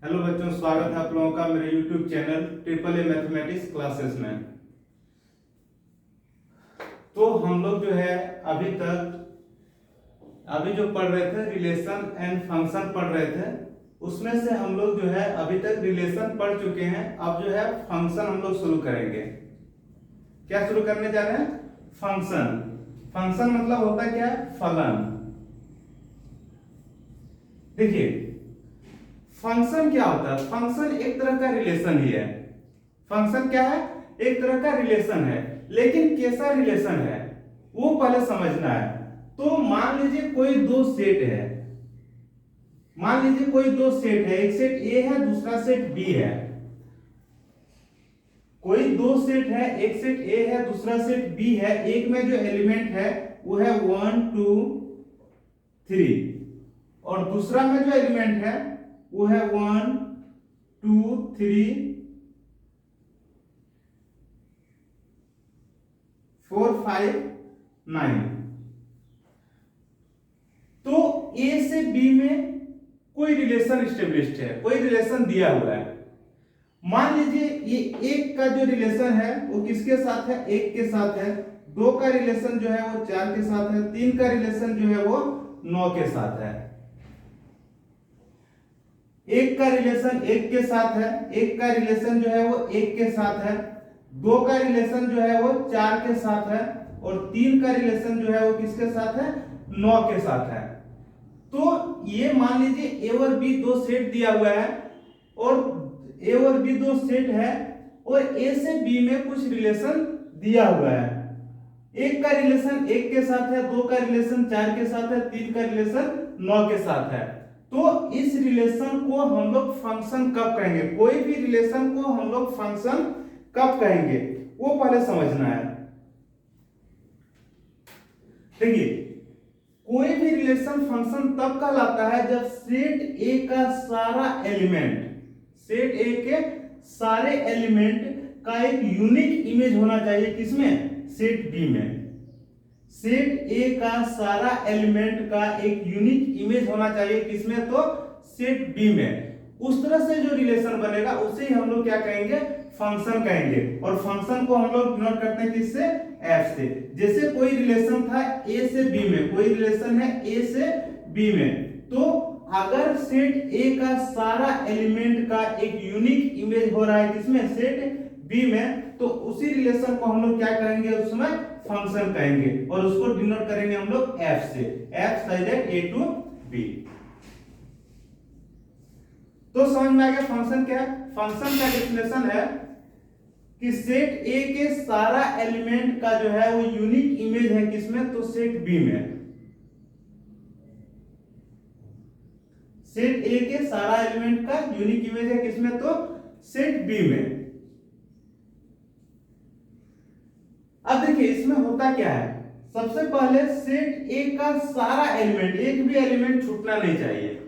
Hello बच्चों, स्वागत है आप लोगों का मेरे YouTube channel triple A mathematics classes में। तो हम लोग जो है अभी जो पढ़ रहे थे रिलेशन एंड फंक्शन पढ़ रहे थे, उसमें से हम लोग जो है अभी तक रिलेशन पढ़ चुके हैं। अब जो है फंक्शन हम लोग शुरू करेंगे। क्या शुरू करने जा रहे हैं? फंक्शन। फंक्शन मतलब होता क्या है? फलन। देखिए फंक्शन क्या होता है? फंक्शन एक तरह का रिलेशन ही है। फंक्शन क्या है? एक तरह का रिलेशन है, लेकिन कैसा रिलेशन है वो पहले समझना है। तो मान लीजिए कोई दो सेट है। एक सेट ए है, दूसरा सेट बी है। कोई दो सेट है, एक सेट ए है, दूसरा सेट बी है। एक में जो एलिमेंट है वो है 1 2 3, और दूसरा में जो एलिमेंट है वो है 1 2 3 4 5 9। तो ए से बी में कोई रिलेशन स्टेब्लिश्ड है, कोई रिलेशन दिया हुआ है। मान लीजिए ये एक का जो रिलेशन है वो किसके साथ है? एक के साथ है। दो का रिलेशन जो है वो 4 के साथ है। तीन का रिलेशन जो है वो 9 के साथ है। एक का रिलेशन एक के साथ है, एक का रिलेशन जो है वो एक के साथ है। दो का रिलेशन जो है वो 4 के साथ है, और तीन का रिलेशन जो है वो किसके साथ है? 9 के साथ है। तो ये मान लीजिए ए और बी दो सेट दिया हुआ है, और ए और बी दो सेट है, और ए से बी में कुछ रिलेशन दिया हुआ है। एक का रिलेशन एक के साथ है, दो का रिलेशन 4 के साथ है, तीन का रिलेशन 9 के साथ है। तो इस रिलेशन को हम लोग फंक्शन कब कहेंगे? कोई भी रिलेशन को हम लोग फंक्शन कब कहेंगे वो पहले समझना है। देखिए कोई भी रिलेशन फंक्शन तब कहलाता है जब सेट ए का सारा एलिमेंट का एक यूनिक इमेज होना चाहिए। किसमें? सेट बी में। सेट ए का सारा एलिमेंट का एक यूनिक इमेज होना चाहिए। किसमें? तो सेट बी में। उस तरह से जो रिलेशन बनेगा उसे ही हम लोग क्या कहेंगे? फंक्शन कहेंगे। और फंक्शन को हम लोग डिनोट करते हैं किससे? एफ से। जैसे कोई रिलेशन था ए से बी में, कोई रिलेशन है ए से बी में, तो अगर सेट ए का सारा एलिमेंट का एक यूनिक इमेज हो रहा है किसमें? सेट बी में, तो उसी रिलेशन को हम लोग क्या कहेंगे? उसमें फंक्शन कहेंगे, और उसको डिनोट करेंगे हम लोग एफ से। F such that A to B. तो समझ में आ गया फंक्शन क्या है? फंक्शन का डेफिनेशन है कि सेट ए के सारा एलिमेंट का जो है वो यूनिक इमेज है किसमें? तो सेट बी में। सेट ए के सारा एलिमेंट का यूनिक इमेज है किसमें? तो सेट बी में। अब देखिए इसमें होता क्या है। सबसे पहले सेट ए का सारा एलिमेंट, एक भी एलिमेंट छूटना नहीं चाहिए।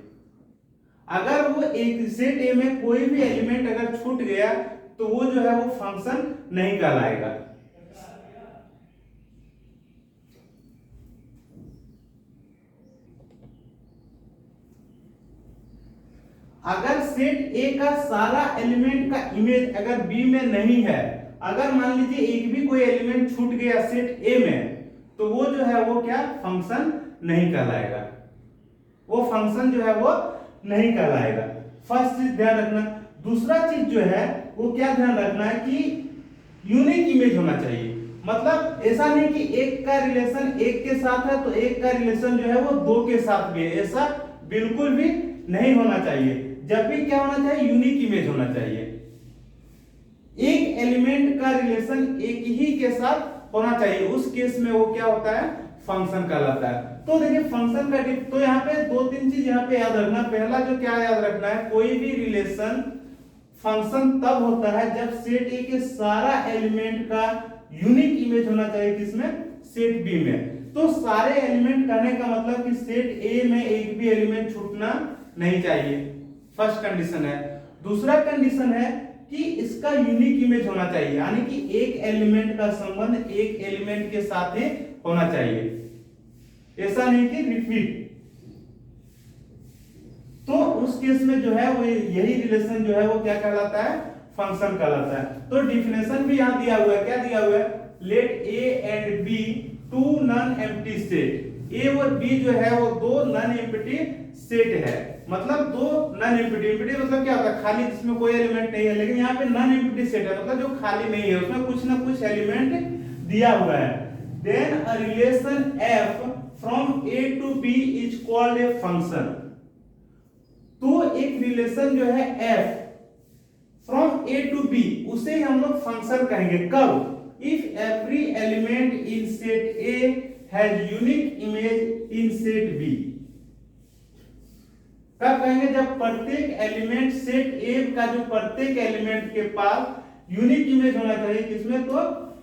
अगर वो एक सेट ए में कोई भी एलिमेंट अगर छूट गया तो वो जो है वो फंक्शन नहीं कहलाएगा। अगर सेट ए का सारा एलिमेंट का इमेज अगर बी में नहीं है, अगर मान लीजिए एक भी कोई एलिमेंट छूट गया सेट ए में, तो वो जो है वो क्या? फंक्शन नहीं कहलाएगा। वो फंक्शन जो है वो नहीं कहलाएगा। फर्स्ट चीज ध्यान रखना। दूसरा चीज जो है वो क्या ध्यान रखना है कि यूनिक इमेज होना चाहिए। मतलब ऐसा नहीं कि एक का रिलेशन एक के साथ है तो एक का रिलेशन जो है वो दो के साथ भी है, ऐसा बिल्कुल भी नहीं होना चाहिए। जब भी क्या होना चाहिए? यूनिक इमेज होना चाहिए। एक एलिमेंट का रिलेशन एक ही के साथ होना चाहिए, उस केस में वो क्या होता है? फंक्शन कहलाता है। तो देखिए फंक्शन का तो यहाँ पे दो तीन चीज यहाँ पे याद रखना। पहला जो क्या याद रखना है, कोई भी रिलेशन फंक्शन तब होता है जब सेट ए के सारा एलिमेंट का यूनिक इमेज होना चाहिए किसमें? सेट बी में। तो सारे एलिमेंट कहने का मतलब कि सेट ए में एक भी एलिमेंट छूटना नहीं चाहिए, फर्स्ट कंडीशन है। दूसरा कंडीशन है कि इसका यूनिक इमेज होना चाहिए, यानी कि एक एलिमेंट का संबंध एक एलिमेंट के साथ ही होना चाहिए, ऐसा नहीं कि रिपीट। तो उस उस केस में जो है वो यही रिलेशन जो है वो क्या कहलाता है, फंक्शन कहलाता है। तो डिफिनेशन भी यहाँ दिया हुआ है, क्या दिया हुआ है, let A and B two non empty set, A और बी जो है वो दो नॉन एम्प्टी सेट है, मतलब दो नॉन एम्प्टी, एम्प्टी मतलब क्या होता है, खाली जिसमें कोई एलिमेंट नहीं है, लेकिन यहाँ पे नॉन एम्प्टी सेट है मतलब जो खाली नहीं है, उसमें कुछ ना कुछ एलिमेंट दिया हुआ है। Then a relation F from A to B is called a function. तो एक रिलेशन जो है F from A to B, उसे ही हम लोग फंक्शन कहेंगे। कब? If every element in set A has unique image in set B. कब कहेंगे? जब प्रत्येक एलिमेंट सेट ए का जो प्रत्येक एलिमेंट के पास यूनिक इमेज होना चाहिए, किसमें? तो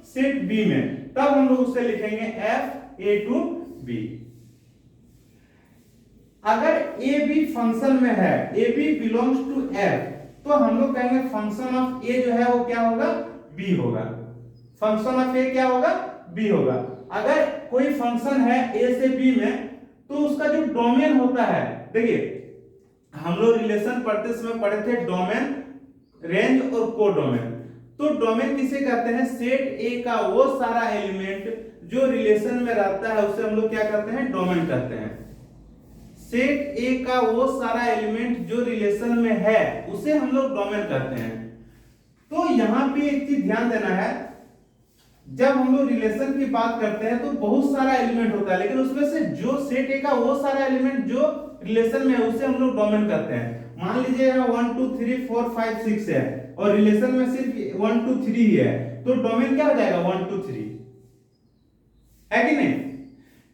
सेट बी में, तब हम लोग उसे लिखेंगे एफ ए टू बी। अगर ए बी फंक्शन में है, A B belongs to F, तो हम लोग कहेंगे फंक्शन ऑफ ए जो है वो क्या होगा, बी होगा। फंक्शन ऑफ ए क्या होगा, बी होगा। अगर कोई फंक्शन है ए से बी में, तो उसका जो डोमेन होता है, देखिए हम लोग रिलेशन पढ़ते समय पढ़े थे डोमेन, रेंज और कोडोमेन। तो डोमेन किसे कहते हैं? सेट ए का वो सारा एलिमेंट जो रिलेशन में रहता है उसे हम लोग क्या कहते हैं, डोमेन कहते हैं। सेट ए का वो सारा एलिमेंट जो रिलेशन में है उसे हम लोग डोमेन कहते हैं। तो यहां पे एक चीज ध्यान देना है, जब हम लोग रिलेशन की बात करते हैं तो बहुत सारा एलिमेंट होता है, लेकिन उसमें से जो सेट ए का वो सारा एलिमेंट जो रिलेशन में है उसे हम लोग डोमेन कहते हैं। मान लीजिए यहाँ 1 2 3 4 5 6 है और रिलेशन में सिर्फ 1 2 3 ही है, तो डोमेन क्या हो जाएगा, 1 2 3, है कि नहीं?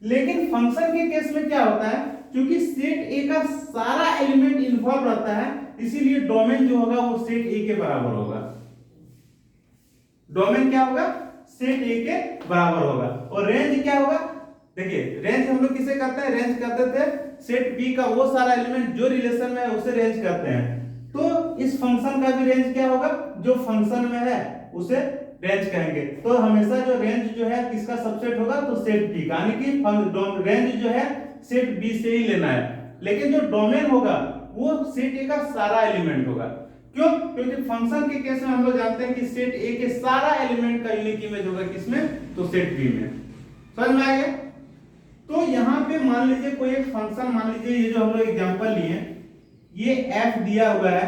लेकिन फंक्शन के केस में क्या होता है, क्योंकि सेट ए का सारा एलिमेंट इन्वॉल्व रहता है, इसीलिए डोमेन जो होगा वो सेट ए के बराबर होगा। डोमेन क्या होगा, सेट ए के बराबर होगा। और रेंज क्या होगा, देखिए रेंज हम लोग किसे कहते हैं, रेंज कहते थे सेट बी का वो सारा एलिमेंट जो रिलेशन में है उसे रेंज कहते हैं। तो इस फंक्शन का भी रेंज क्या होगा, जो फंक्शन में है उसे रेंज कहेंगे। तो हमेशा जो रेंज जो है किसका सबसेट होगा, तो सेट बी का, यानी कि रेंज जो है सेट बी से ही लेना है। लेकिन जो डोमेन होगा वो सेट ए का सारा एलिमेंट होगा। क्यों? क्योंकि फंक्शन के केस में हम लोग जानते हैं कि सेट ए के सारा एलिमेंट का यूनिक इमेज होगा किसमें, तो सेट बी में। समझ में आ गया? तो यहाँ पे मान लीजिए कोई एक फंक्शन, मान लीजिए ये जो हम लोग एग्जांपल लिए, ये f दिया हुआ है,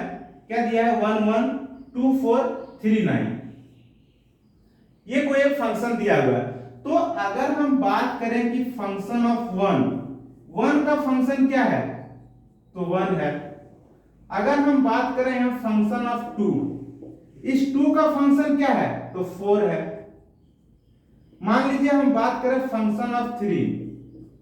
क्या दिया है, 1 1 2 4 3 9, ये कोई एक फंक्शन दिया हुआ है। तो अगर हम बात करें कि फंक्शन ऑफ 1 का फंक्शन क्या है, तो 1 है। अगर हम बात करें यहाँ फंक्शन ऑफ 2, इस 2 का फंक्शन क्या है, तो 4 है। मान लीजिए हम बात करें फंक्शन ऑफ 3,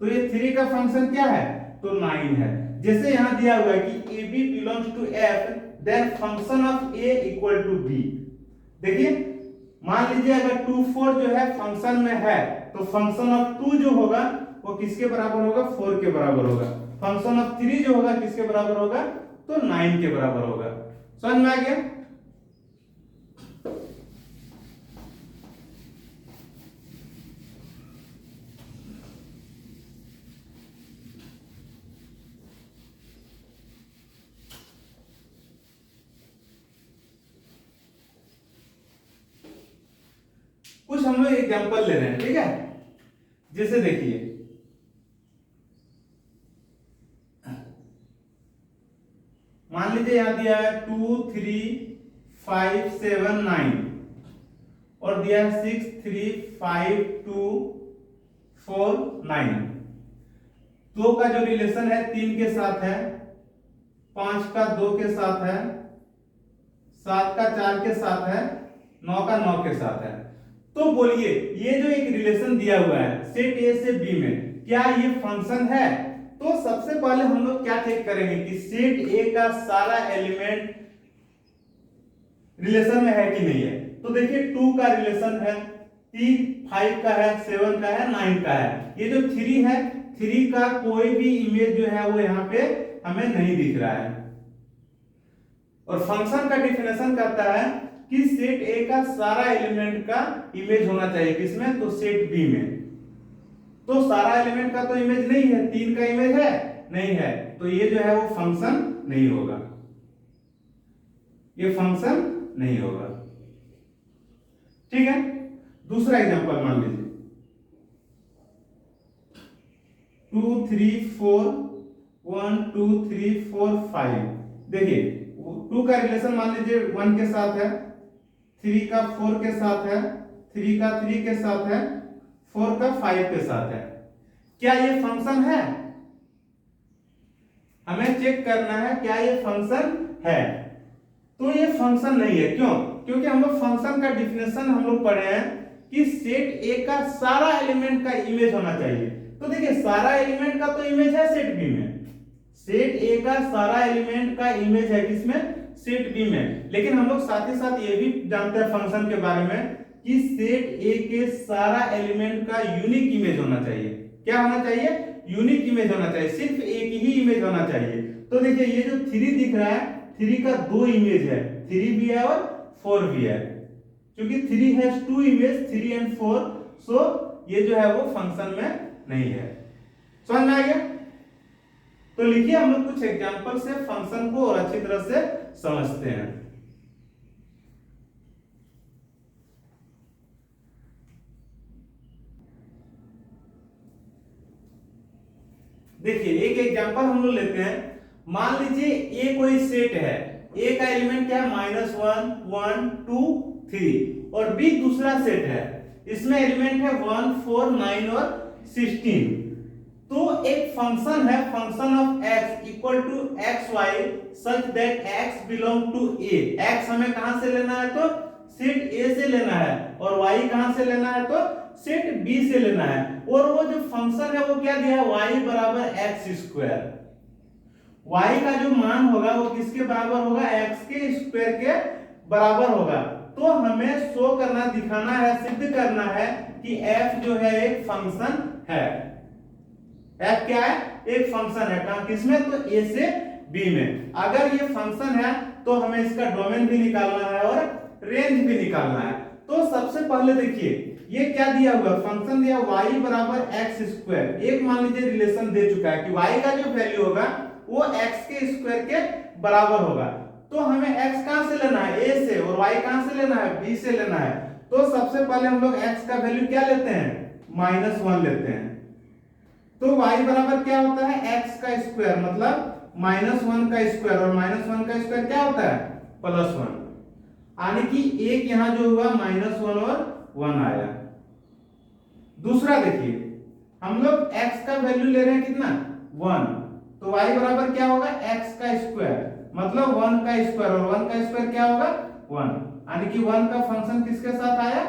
तो ये 3 का फंक्शन क्या है, तो 9 है। जैसे यहां दिया हुआ है कि A B belongs to F, then function of A equal to B. देखिए मान लीजिए अगर 2 4 जो है फंक्शन में है, तो फंक्शन ऑफ 2 जो होगा वो किसके बराबर होगा, 4 के बराबर होगा। फंक्शन ऑफ 3 जो होगा किसके बराबर होगा, तो 9 के बराबर होगा। समझ में आ गया? कुछ हम लोग एग्जांपल ले रहे हैं, ठीक है? जैसे देखिए मान लीजिए यहां दिया है 2 3 5 7 9 और दिया है 6 3 5 2 4 9। 2 का जो रिलेशन है 3 के साथ है, 5 का 2 के साथ है, 7 का 4 के साथ है, 9 का 9 के साथ है। तो बोलिए ये जो एक रिलेशन दिया हुआ है सेट ए से बी में, क्या ये फंक्शन है? तो सबसे पहले हम लोग क्या चेक करेंगे कि सेट ए का सारा एलिमेंट रिलेशन में है कि नहीं है। तो देखिए 2 का रिलेशन है, 3 5 का है, 7 का है, 9 का है। ये जो 3 है, 3 का कोई भी इमेज जो है वो यहाँ पे हमें नहीं दिख रहा है। और फंक्शन का डिफिनेशन करता है कि सेट ए का सारा एलिमेंट का इमेज होना चाहिए किसमें, तो सेट बी में। तो सारा एलिमेंट का तो इमेज नहीं है, 3 का इमेज है नहीं है, तो ये जो है वो फंक्शन नहीं होगा, ये फंक्शन नहीं होगा। ठीक है, दूसरा एग्जांपल मान लीजिए 2 3 4 1 2 3 4 5। देखिए 2 का रिलेशन मान लीजिए 1 के साथ है, 3 का 4 के साथ है, 3 का 3 के साथ है, 4 का 5 के साथ है। क्या ये फंक्शन है? हमें चेक करना है क्या ये फंक्शन है। तो ये फंक्शन नहीं है। क्यों? क्योंकि हम लोग फंक्शन का डिफिनेशन हम लोग पढ़े हैं कि सेट ए का सारा एलिमेंट का इमेज होना चाहिए। तो देखिए सारा एलिमेंट का तो इमेज है सेट बी में, सेट ए का सारा एलिमेंट का इमेज है किसमें? सेट बी में। लेकिन हम लोग साथ ही साथ ये भी जानते हैं फंक्शन के बारे में कि सेट ए के सारा एलिमेंट का यूनिक इमेज होना चाहिए। क्या होना चाहिए? यूनिक इमेज होना चाहिए, सिर्फ एक ही इमेज होना चाहिए। तो देखिए ये जो 3 दिख रहा है, 3 का 2 इमेज है, 3 भी है और 4 भी है। क्योंकि 3 हैज 2 इमेज, 3 and 4, सो ये जो है वो फंक्शन में नहीं है। समझ में आ गया? तो लिखिए हम लोग कुछ एग्जांपल से फंक्शन को और अच्छी तरह से समझते हैं। देखिए एक एग्जांपल हम लोग लेते हैं। मान लीजिए ए कोई सेट है, ए का एलिमेंट क्या है? -1 1 2 3 और बी दूसरा सेट है, इसमें एलिमेंट है 1 4 9 और 16। तो एक फंक्शन है function of x equal to xy such that x belong to a। x हमें कहां से लेना है? तो सेट a से लेना है, और y कहां से लेना है? तो सेट b से लेना है। और वो जो फंक्शन है वो क्या दिया है? y बराबर x स्क्वायर। y का जो मान होगा वो किसके बराबर होगा? x के स्क्वायर के बराबर होगा। तो हमें शो करना, दिखाना है, सिद्ध करना है कि f जो है एक फंक्शन है। f क्या है? एक फंक्शन है। कहां? किसमें? तो a से b में। अगर ये फंक्शन है तो हमें इसका डोमेन भी निकालना है और रेंज भी निकालना है। तो सबसे पहले देखिए ये क्या दिया हुआ? फंक्शन दिया y बराबर x स्क्वायर। एक मान लीजिए रिलेशन दे चुका है कि y का जो वैल्यू होगा वो x के स्क्वायर के बराबर होगा। तो हमें x कहां से लेना है? a से। और y कहां से लेना है? b से लेना है। तो सबसे पहले हम लोग x का वैल्यू क्या लेते हैं? -1 लेते हैं। तो y बराबर क्या होता है? x का स्क्वायर, मतलब -1 का स्क्वायर, और -1 का स्क्वायर क्या होता है? +1। यानी कि एक यहां जो हुआ -1 और 1 आया। दूसरा देखिए हम लोग x का वैल्यू ले रहे हैं कितना? 1। तो y बराबर क्या होगा? x का स्क्वायर, मतलब 1 का स्क्वायर, और 1 का स्क्वायर क्या होगा? 1। यानी कि 1 का फंक्शन किसके साथ आया?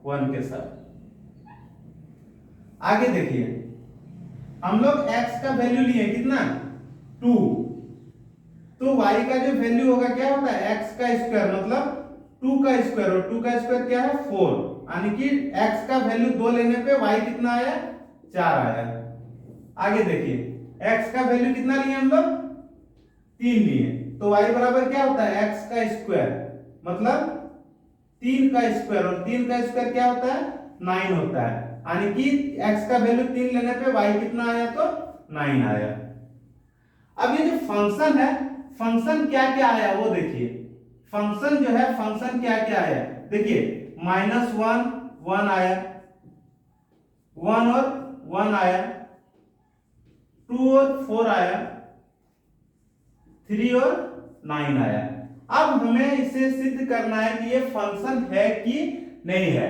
1 के साथ। आगे देखिए हम लोग x का वैल्यू लिए कितना? 2। तो y का जो वैल्यू होगा क्या होता है? x का स्क्वायर, मतलब 2 का स्क्वायर, और 2 का स्क्वायर क्या है? 4। यानी कि x का वैल्यू 2 लेने पे y कितना आया? 4 आया। आगे देखिए x का वैल्यू कितना लिए हम लोग? 3 लिए। तो y बराबर क्या होता है? x का स्क्वायर, मतलब 3 का स्क्वायर, और 3 का स्क्वायर क्या होता है? 9 होता है। यानी कि x का वैल्यू 3 लेने पे y कितना आया? तो 9 आया। अब ये जो फंक्शन है, फंक्शन क्या क्या आया वो देखिए। फंक्शन जो है, फंक्शन क्या क्या आया देखिए। -1 1 आया, 1 और 1 आया, 2 और 4 आया, 3 और 9 आया। अब हमें इसे सिद्ध करना है कि ये फंक्शन है कि नहीं है।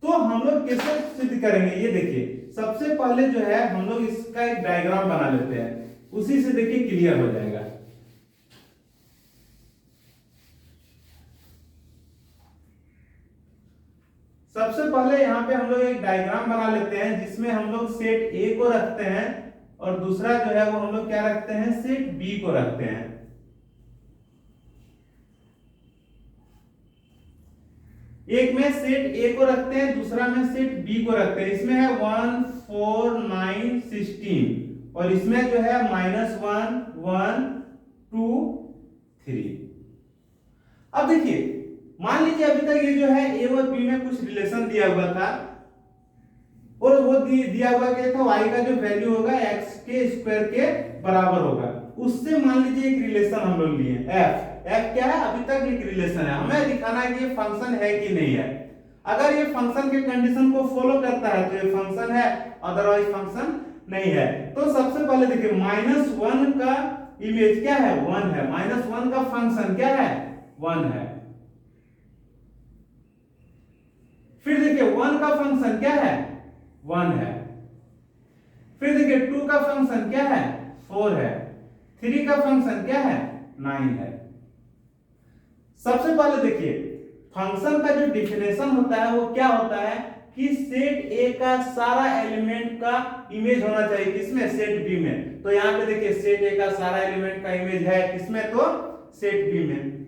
तो हम लोग कैसे सिद्ध करेंगे? ये देखिए सबसे पहले जो है हम लोग इसका एक डायग्राम बना लेते हैं, उसी से देखिए क्लियर हो जाएगा। सबसे पहले यहाँ पे हम लोग एक डायग्राम बना लेते हैं जिसमें हम लोग सेट ए को रखते हैं, और दूसरा जो है वो हम लोग क्या रखते हैं? सेट बी को रखते हैं। एक में सेट ए को रखते हैं, दूसरा में सेट बी को रखते हैं। इसमें है 1 4 9 16, और इसमें जो है -1 1 2 3। अब देखिए मान लीजिए अभी तक ये जो है ए और बी में कुछ रिलेशन दिया हुआ था, और वो दिया हुआ क्या था? y का जो वैल्यू होगा x के स्क्वायर के बराबर होगा। उससे मान लीजिए एक रिलेशन हम लोग लिए एफ। एफ क्या है? अभी तक एक रिलेशन है, हमें दिखाना है कि ये फंक्शन है कि नहीं है। अगर ये फंक्शन के कंडीशन को फॉलो करता है तो ये फंक्शन है, अदरवाइज फंक्शन नहीं है। तो सबसे पहले देखिए -1 का इमेज क्या है? 1 है। -1 का फंक्शन क्या है? 1 है। फिर देखिए 1 का फंक्शन क्या है? 1 है। फिर देखिए 2 का फंक्शन क्या है? 4 है। 3 का फंक्शन क्या है? 9 है। सबसे पहले देखिए फंक्शन का जो डिफिनेशन होता है वो क्या होता है कि सेट ए का सारा एलिमेंट का इमेज होना चाहिए, किसमें? सेट बी में। तो यहाँ पे देखिए सेट ए का सारा एलिमेंट का इमेज है किसमें? तो सेट बी में।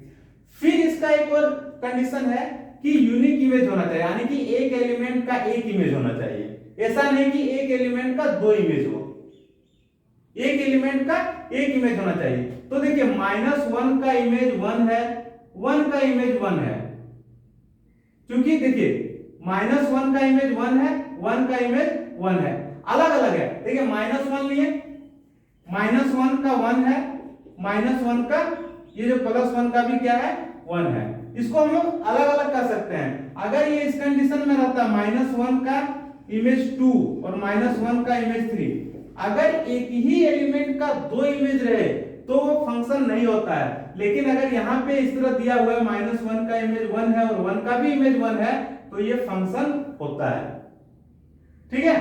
फिर इसका एक और कंडीशन है कि यूनिक इमेज होना चाहिए, यानी कि एक एलिमेंट का एक इमेज होना चाहिए। ऐसा नहीं कि एक एलिमेंट का दो इमेज हो, एक एलिमेंट का एक इमेज होना चाहिए। तो देखिए -1 का इमेज 1 है, 1 का इमेज 1 है, क्योंकि देखिए -1 का इमेज 1 है, 1 का इमेज 1 है, अलग अलग है। देखिए -1 लिए, -1 का 1 है, -1 का ये जो +1 का भी क्या है? 1 है। इसको हम लोग अलग अलग कर सकते हैं। अगर ये इस कंडीशन में रहता -1 का इमेज 2 और -1 का इमेज 3, अगर एक ही एलिमेंट का दो इमेज रहे तो वो फंक्शन नहीं होता है। लेकिन अगर यहाँ पे इस तरह दिया हुआ है -1 का इमेज 1 है और 1 का भी इमेज 1 है तो ये फंक्शन होता है। ठीक है,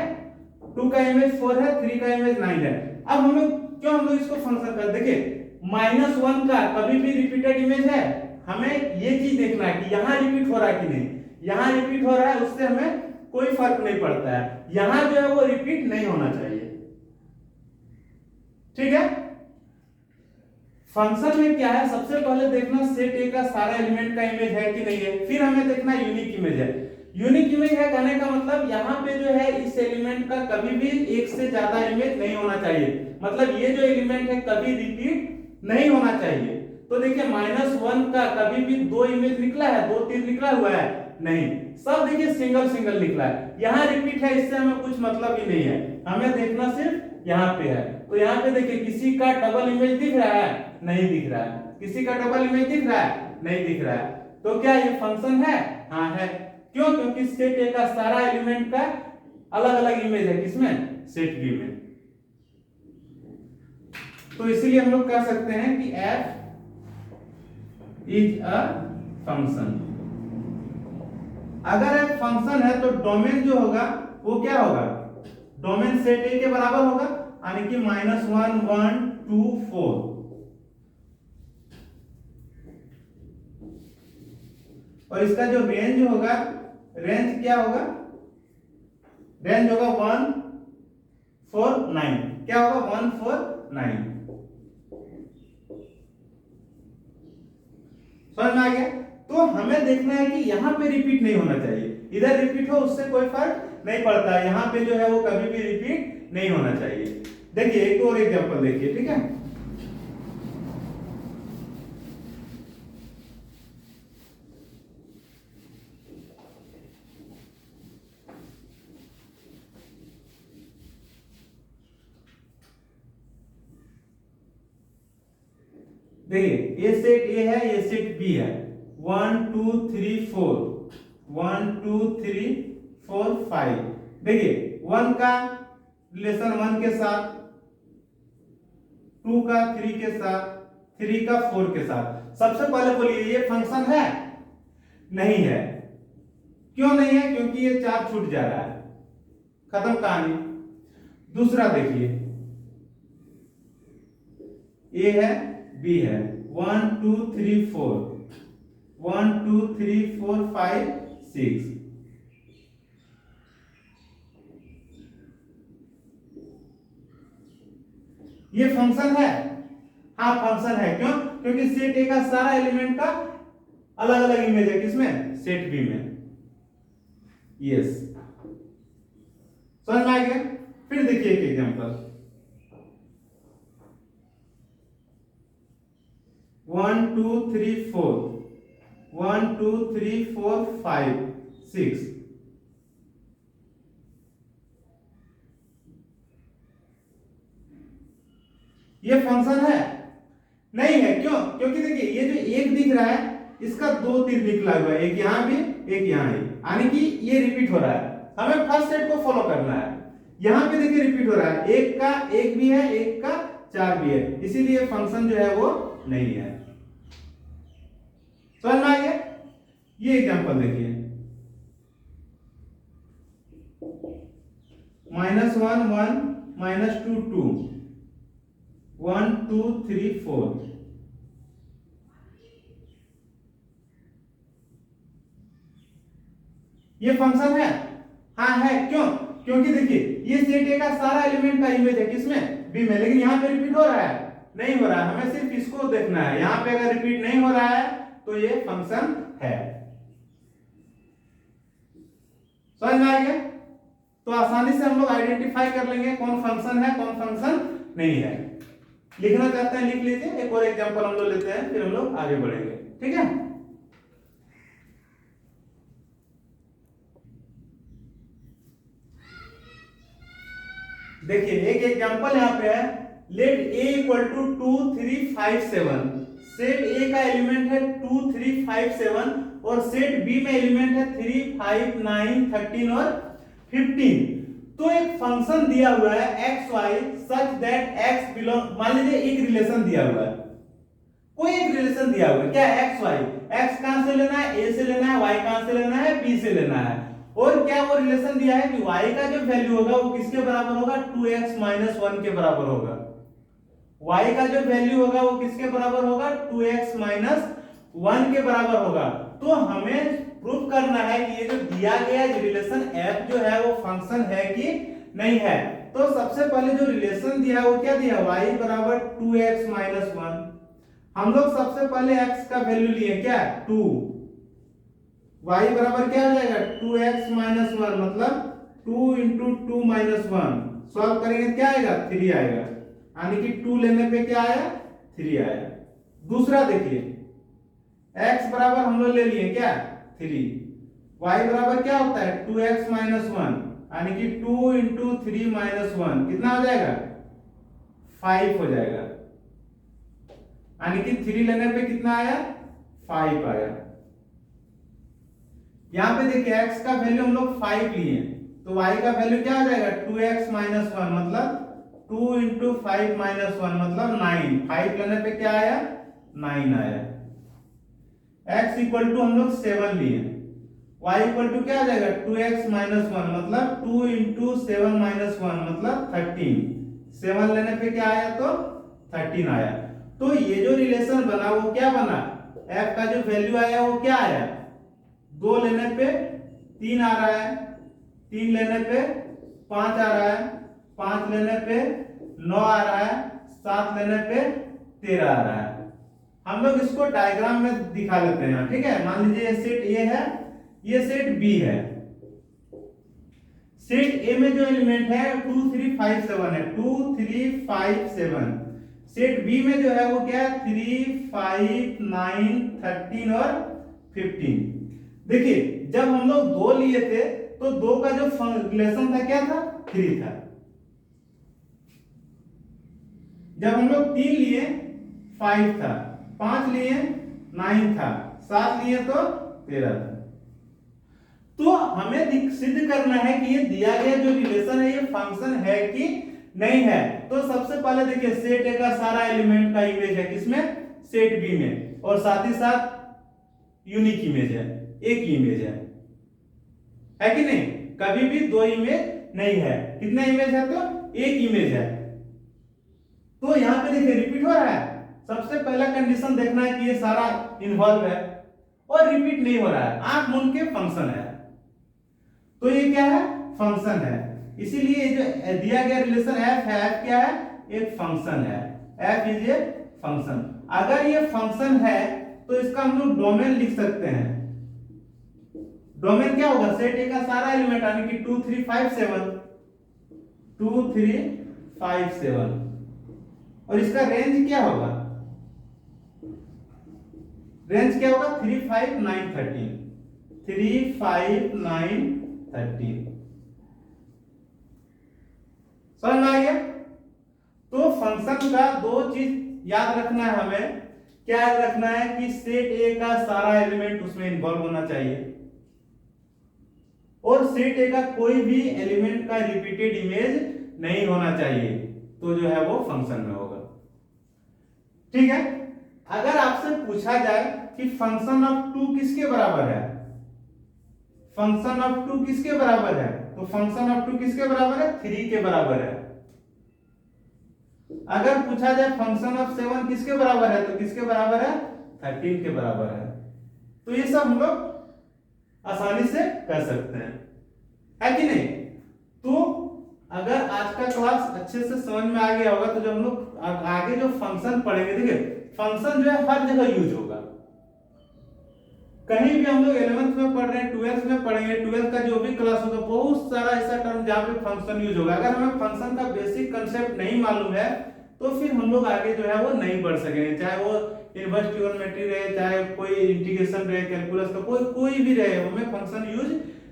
2 का इमेज 4 है, 3 का इमेज 9 है। अब हम लोग क्यों हम लोग इसको फंक्शन कर, देखिए -1 का कभी भी रिपीटेड इमेज है, हमें ये चीज देखना है कि यहाँ रिपीट हो रहा है कि नहीं। यहाँ रिपीट हो रहा है उससे हमें कोई फर्क नहीं पड़ता है, यहाँ जो है वो रिपीट नहीं होना चाहिए। ठीक है, फंक्शन में क्या है? सबसे पहले देखना सेट ए का सारा एलिमेंट का इमेज है कि नहीं है, फिर हमें देखना यूनिक इमेज है। यूनिक इमेज है कहने का मतलब यहाँ पे जो है इस एलिमेंट का कभी भी एक से ज्यादा इमेज नहीं होना चाहिए, मतलब ये जो एलिमेंट है कभी रिपीट नहीं होना चाहिए। तो देखिए -1 का कभी भी दो इमेज निकला है, दो तीन निकला हुआ है? नहीं, सब देखिए सिंगल सिंगल निकला है। यहाँ रिपीट है, इससे हमें कुछ मतलब ही नहीं है, हमें देखना सिर्फ यहाँ पे है। तो यहाँ पे देखिए किसी का डबल इमेज दिख रहा है? नहीं दिख रहा है। किसी का डबल इमेज दिख रहा है? नहीं दिख रहा है। तो क्या ये फंक्शन है? हाँ है। क्यों? क्योंकि सेट ए का सारा एलिमेंट का अलग अलग इमेज है, किसमें? सेट बी में। तो इसीलिए हम लोग कह सकते हैं कि f इज अ फंक्शन। अगर f फंक्शन है तो डोमेन जो होगा वो क्या होगा? डोमेन सेट ए के बराबर होगा, यानी कि -1 1 2 4। और इसका जो रेंज होगा, रेंज क्या होगा? रेंज होगा 1 4 9। क्या होगा? 1 4 9। समझ में आ गया? तो हमें देखना है कि यहाँ पे रिपीट नहीं होना चाहिए, इधर रिपीट हो उससे कोई फर्क नहीं पड़ता, यहाँ पे जो है वो कभी भी रिपीट नहीं होना चाहिए। देखिए एक और एग्जांपल देखिए, ठीक है। देखिए ये सेट ए है, ये सेट बी है। 1 2 3 4, 1 2 3 4 5। देखिए 1 का रिलेशन 1 के साथ, 2 का 3 के साथ, 3 का 4 के साथ। सबसे पहले बोलिए ये फंक्शन है? नहीं है। क्यों नहीं है? क्योंकि ये 4 छूट जा रहा है, खत्म कहानी। दूसरा देखिए, ए है, बी है, 1 2 3 4, 1 2 3 4 5 6। ये फंक्शन है? हाँ फंक्शन है। क्यों? क्योंकि सेट ए का सारा एलिमेंट का अलग अलग इमेज है, किसमें? सेट बी में। यस, समझ में आ गया? फिर देखिए एक एग्जांपल, 1 2 3 4, 1 2 3 4 5 6। ये फंक्शन है? नहीं है। क्यों? क्योंकि देखिए ये जो एक दिख रहा है इसका दो तीर निकला हुआ है, एक यहाँ भी एक यहाँ भी, यानी कि ये रिपीट हो रहा है। हमें फर्स्ट सेट को फॉलो करना है। यहाँ पे देखिए रिपीट हो रहा है, एक का एक भी है, एक का चार भी है, इसीलिए फंक्शन जो है वो नहीं है। समझ में आ गया? ये एग्जांपल देखिए, -1 1 -2 2 1 2 3 4। ये फंक्शन है? हाँ है। क्यों? क्योंकि देखिए ये सेट ए का सारा एलिमेंट का इमेज है किसमें? बी में, लेकिन यहाँ पे रिपीट हो रहा है? नहीं हो रहा है। हमें सिर्फ इसको देखना है, यहाँ पे अगर रिपीट नहीं हो रहा है तो ये फंक्शन है। समझ में आ गया? तो आसानी से हम लोग आइडेंटिफाई कर लेंगे कौन फंक्शन है कौन फंक्शन नहीं है। लिखना चाहते हैं लिख लीजिए, एक और एग्जांपल हम लोग लेते हैं, फिर हम लोग आगे बढ़ेंगे। ठीक है? देखिए एक एग्जांपल यहाँ पे है, let a equal to 2 3 5 7। Set A का एलिमेंट है 2 3 5 7 और सेट बी में एलिमेंट है 3 5 9 13 और 15। तो एक फंक्शन दिया हुआ है xy such that x belong, मान लीजिए एक रिलेशन दिया हुआ है, कोई एक रिलेशन दिया हुआ है, क्या xy, x कहां से लेना है? a से लेना है, y कहां से लेना है? b से लेना है। और क्या वो रिलेशन दिया है कि y का जो वैल्यू होगा वो किसके बराबर होगा? 2x - 1 के बराबर होगा। y का जो वैल्यू होगा वो किसके बराबर होगा? 2x - 1 के बराबर होगा। तो हमें प्रूफ करना है कि ये जो दिया गया रिलेशन f जो है वो फंक्शन है कि नहीं है। तो सबसे पहले जो रिलेशन दिया है वो क्या दिया? y बराबर 2x - 1। हम लोग सबसे पहले x का वैल्यू लिए क्या? 2। y बराबर क्या हो जाएगा? 2x - 1, मतलब 2 × 2 - 1। सॉल्व करेंगे क्या आएगा? 3 आएगा, यानी कि 2 लेने पे क्या आया? 3 आया। दूसरा देखिए, x बराबर हम लोग ले लिए क्या? 3। y बराबर क्या होता है? 2x - 1, यानी कि 2 × 3 - 1 कितना हो जाएगा? 5 हो जाएगा, यानी कि 3 लेने पे कितना आया? 5 आया। यहां पे देखिए x का वैल्यू हम लोग 5 लिए, तो y का वैल्यू क्या हो जाएगा? 2x - 1, मतलब 2 × 5 - 1 मतलब 9। 5 लेने पे क्या आया? 9 आया। x इक्वल टू हम लोग 7 लिए, y इक्वल टू क्या आ जाएगा? 2x - 1, मतलब 2 × 7 - 1 मतलब 13। 7 लेने पे क्या आया? तो 13 आया। तो ये जो रिलेशन बना वो क्या बना? f का जो वैल्यू आया वो क्या आया? 2 लेने पे 3 आ रहा है, 3 लेने पे 5 आ रहा है, 5 लेने पे 9 आ रहा है, 7 लेने पे 13 आ रहा है। हम लोग इसको डायग्राम में दिखा लेते हैं, ठीक है? मान लीजिए ये सेट ए है, ये सेट बी है। सेट ए में जो एलिमेंट है 2 3 5 7 है, 2 3 5 7। सेट बी में जो है वो क्या है? 3 5 9 13 और 15। देखिए जब हम लोग 2 लिए थे तो 2 का जो रिलेशन था क्या था? 3 था। जब हम लोग 3 लिए 5 था, 5 लिए 9 था, 7 लिए तो 13 था। तो हमें सिद्ध करना है कि ये दिया गया जो रिलेशन है ये फंक्शन है कि नहीं है। तो सबसे पहले देखिए सेट ए का सारा एलिमेंट का इमेज है किसमें? सेट बी में, और साथ ही साथ यूनिक इमेज है, एक इमेज है कि नहीं? कभी भी 2 इमेज नहीं है। कितने इमेज है? तो एक इमेज है। तो यहां पे देखिए रिपीट हो रहा है। सबसे पहला कंडीशन देखना है कि ये सारा इन्वॉल्व है और रिपीट नहीं हो रहा है, आंख मूंद के फंक्शन है। तो ये क्या है? फंक्शन है। इसीलिए जो दिया गया रिलेशन f है, f क्या है? एक फंक्शन है। f is a function. अगर ये फंक्शन है तो इसका हम लोग डोमेन लिख सकते हैं। डोमेन क्या होगा? सेट ए का सारा एलिमेंट, यानी कि 2 3 5 7, 2 3 5 7। और इसका रेंज क्या होगा? रेंज क्या होगा? 3 5 9 13, 3 5 9 13। समझ में आ गया? तो फंक्शन का दो चीज याद रखना है हमें। क्या याद रखना है कि सेट ए का सारा एलिमेंट उसमें इन्वॉल्व होना चाहिए और सेट ए का कोई भी एलिमेंट का रिपीटेड इमेज नहीं होना चाहिए, तो जो है वो फंक्शन में होगा। ठीक है। अगर आपसे पूछा जाए कि फंक्शन ऑफ 2 किसके बराबर है, फंक्शन ऑफ 2 किसके बराबर है, तो फंक्शन ऑफ 2 किसके बराबर है, 3 के बराबर है। अगर पूछा जाए फंक्शन ऑफ 7 किसके बराबर है, तो किसके बराबर है, 13 के बराबर है। तो ये सब हम लोग आसानी से कर सकते हैं, है कि नहीं। तो अगर आज का क्लास अच्छे से समझ में आ गया होगा तो जब हम लोग आगे जो फंक्शन पढ़ेंगे, देखिए फंक्शन जो है हर जगह यूज होगा। कहीं भी हम लोग 11th में पढ़ रहे हैं, 12th में पढ़ेंगे, 12th का जो भी क्लास होगा बहुत सारा ऐसा टर्म जहाँ पे फंक्शन यूज होगा। अगर हमें फंक्शन का बेसिक कंसेप्ट नहीं मालूम है तो फिर हम लोग आगे जो है वो नहीं बढ़ सकेंगे, चाहे वो इनवर्स ट्रिग्नोमेट्री रहे, चाहे कोई इंटीग्रेशन रहे, कैलकुलस का कोई भी रहे, हमें फंक्शन यूज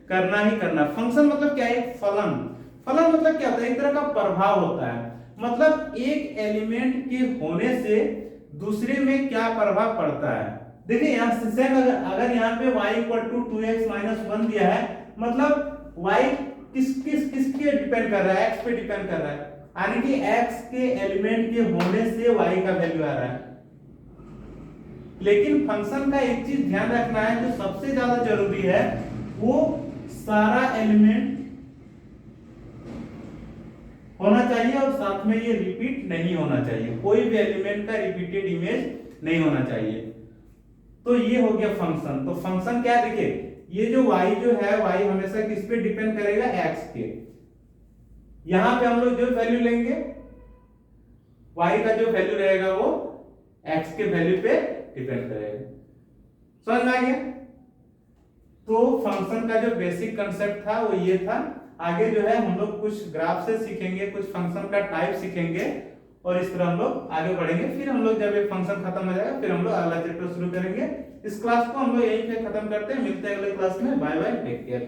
करना ही करना। फंक्शन मतलब क्या है, फलन। फलन मतलब क्या होता है, एक तरह का प्रभाव होता है, मतलब एक एलिमेंट के होने से दूसरे में क्या प्रभाव पड़ता है। देखिए यहाँ से सेम अगर यहाँ पे y = 2x - 1 दिया है, मतलब y किसके डिपेंड कर रहा है, x पे डिपेंड कर रहा है, यानी कि x के एलिमेंट के होने से y का वैल्यू आ रहा है। लेकिन फंक्शन का एक चीज ध्यान रखना है जो सबसे ज्यादा जरूरी है, वो सारा एलिमेंट होना चाहिए और साथ में ये रिपीट नहीं होना चाहिए, कोई भी एलिमेंट का रिपीटेड इमेज नहीं होना चाहिए। तो ये हो गया फंक्शन। तो फंक्शन क्या है, देखिए ये जो y जो है, y हमेशा किस पे डिपेंड करेगा, x के। यहां पे हम लोग जो वैल्यू लेंगे, y का जो वैल्यू रहेगा वो x के वैल्यू पे डिपेंड करेगा। समझ में आ गया। तो फंक्शन का जो बेसिक कंसेप्ट था वो ये था। आगे जो है हम लोग कुछ ग्राफ से सीखेंगे, कुछ फंक्शन का टाइप सीखेंगे और इस तरह हम लोग आगे बढ़ेंगे। फिर हम लोग जब ये फंक्शन खत्म हो जाएगा फिर हम लोग अगला चैप्टर शुरू करेंगे। इस क्लास को हम लोग यहीं पे खत्म करते हैं, मिलते हैं अगले क्लास में। Bye bye, take care.